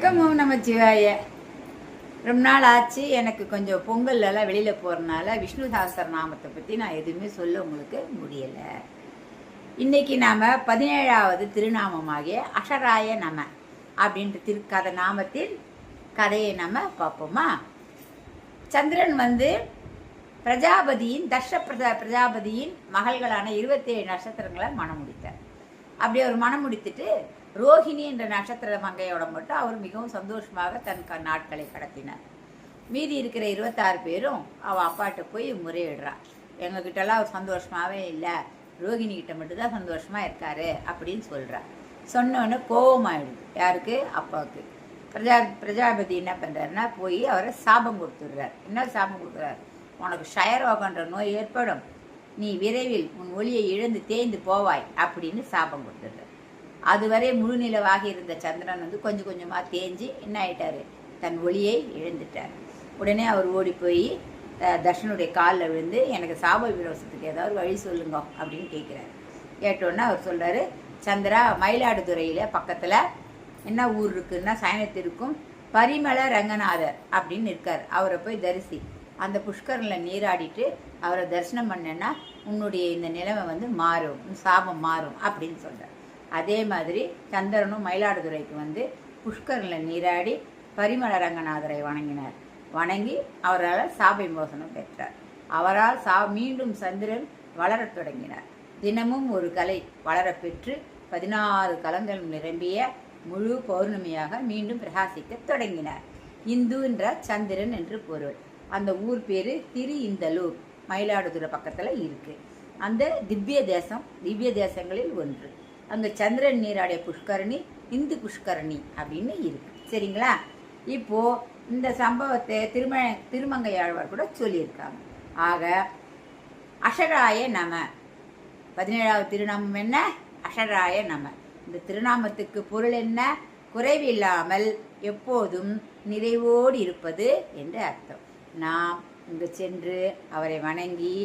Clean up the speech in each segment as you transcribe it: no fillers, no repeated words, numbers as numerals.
வணக்கமும் நமச்சிவாய. ரொம்ப நாள் ஆச்சு. எனக்கு கொஞ்சம் பொங்கல்லாம் வெளியில் போகிறனால விஷ்ணு சாஸ்திர நாமத்தை பற்றி நான் எதுவுமே சொல்ல உங்களுக்கு முடியலை. இன்னைக்கு நாம் 17வது திருநாமமாகிய அஷராய நம அப்படின்ற திருக்கதை நாமத்தில் கதையை நம்ம பார்ப்போமா. சந்திரன் பிரஜாபதியின் பிரஜாபதியின் மகள்களான 27 நட்சத்திரங்களை மனம் முடித்தார். அப்படி அவர் மனம் முடித்துட்டு ரோஹிணி என்ற நட்சத்திர மங்கையோட மட்டும் அவர் மிகவும் சந்தோஷமாக தன் நாட்களை கடத்தினார். மீதி இருக்கிற 26 பேரும் அவள் அப்பாட்ட போய் முறையிடுறான். எங்ககிட்டலாம் அவர் சந்தோஷமாகவே இல்லை, ரோஹிணி கிட்ட மட்டும்தான் சந்தோஷமாக இருக்காரு அப்படின்னு சொல்கிறார். சொன்னோன்னு கோபமாயிடுது. யாருக்கு? அப்பாவுக்கு. பிரஜாபதி என்ன பண்ணுறாருன்னா போய் அவரை சாபம் கொடுத்துடுறார். என்ன சாபம் கொடுக்குறார்? உனக்கு ஷயரோகன்ற நோய் ஏற்படும், நீ விரைவில் உன் ஒளியை இழந்து தேய்ந்து போவாய் அப்படின்னு சாபம் கொடுத்துடுறார். அதுவரை முழுநிலவாகி இருந்த சந்திரன் கொஞ்சம் கொஞ்சமாக தேஞ்சு என்ன ஆயிட்டாரு? தன் ஒளியை இழந்துட்டார். உடனே அவர் ஓடி போய் தர்ஷனுடைய காலில் விழுந்து எனக்கு சாப விரோசத்துக்கு ஏதாவது வழி சொல்லுங்க அப்படின்னு கேட்குறாரு. கேட்டோன்னே அவர் சொல்கிறாரு, சந்திரா, மயிலாடுதுறையில் பக்கத்தில் என்ன ஊர் இருக்குன்னா சயனத்திற்கும் பரிமள ரங்கநாதர் அப்படின்னு இருக்கார். அவரை போய் தரிசி அந்த புஷ்கரில் நீராடிட்டு அவரை தரிசனம் பண்ணேன்னா உன்னுடைய இந்த நிலைமை மாறும், சாபம் மாறும் அப்படின்னு சொல்கிறார். அதே மாதிரி சந்திரனும் மயிலாடுதுறைக்கு புஷ்கரில் நீராடி பரிமள ரங்கநாதரை வணங்கினார். வணங்கி அவரால் சாப விமோசனம் பெற்றார். அவரால் மீண்டும் சந்திரன் வளரத் தொடங்கினார். தினமும் ஒரு கலை வளரப்பெற்று 16 கலங்கள் நிரம்பிய முழு பௌர்ணமியாக மீண்டும் பிரகாசிக்க தொடங்கினார். இந்து என்ற சந்திரன் என்று பொருள். அந்த ஊர் பேர் திரு இந்தலூர், மயிலாடுதுறை பக்கத்தில் இருக்குது. அந்த திவ்ய தேசங்களில் ஒன்று. அங்கே சந்திரன் நீராடிய புஷ்கரணி இந்து புஷ்கரணி அப்படின்னு இருக்கு. சரிங்களா? இப்போது இந்த சம்பவத்தை திருமங்கையாழ்வார் கூட சொல்லியிருக்காங்க. ஆக அஷராய நம 17வது திருநாமம் என்ன? அஷராய நம. இந்த திருநாமத்துக்கு பொருள் என்ன? குறைவில்லாமல் எப்போதும் நிறைவோடு இருப்பது என்று அர்த்தம். நாம் இங்கு சென்று அவரை வணங்கி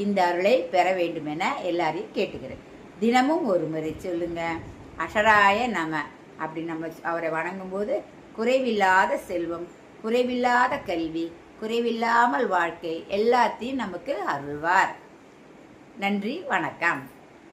இந்த அருளை பெற வேண்டும் என எல்லாரையும் கேட்டுக்கிறேன். தினமும் ஒரு முறை சொல்லுங்க, அஷராய நம. அப்படி நம்ம அவரை வணங்கும்போது குறைவில்லாத செல்வம், குறைவில்லாத கல்வி, குறைவில்லாமல் வாழ்க்கை எல்லாத்தையும் நமக்கு அருள்வார். நன்றி, வணக்கம்.